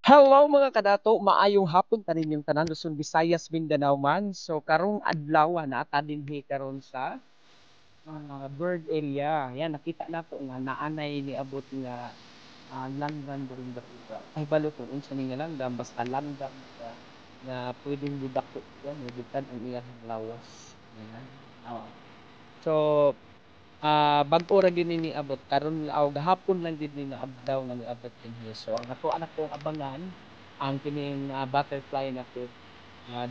Hello mga kadato, maayong hapon tanin yung tanan Luzon, Visayas, Mindanao man. So karong adlaw na ta dinhi karon sa bird area. Yan nakita nato nga naanay ni abot nga langgam during the ay baluton unsa ni nga langgam basta langgam nga pwedeng didako yan, gitan ang iyang lawas. Yan. Oh. So bag-o ra gyud ni abot karon aw gahapon lang gid ni naabdaw nga niabot dinhi. So ang ato anak kong abangan ang kining butterfly na to.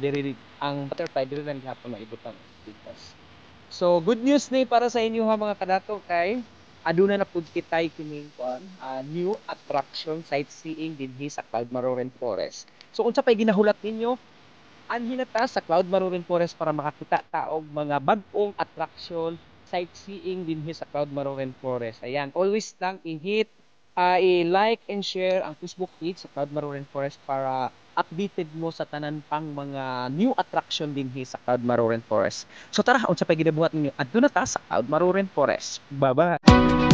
Diri ang butterfly diri na gihapon maibutan bitas. So good news ni para sa inyo ha mga kadato kay aduna na pud kitay kining new attraction sightseeing dinhi sa Cloud Maroren Forest. So unsa pay ginahulat ninyo? Anhin na ta sa Cloud Maroren Forest para makakita ta og mga bag-ong attraction, sightseeing dinhi sa Cloud Maroren Forest. Ayan, always lang i-hit, i-like and share ang Facebook page sa Cloud Maroren Forest para updated mo sa tanan pang mga new attraction dinhi sa Cloud Maroren Forest. So tara, unsa pay ginabuhat ninyo? Adto na ta sa Cloud Maroren Forest. Bye-bye.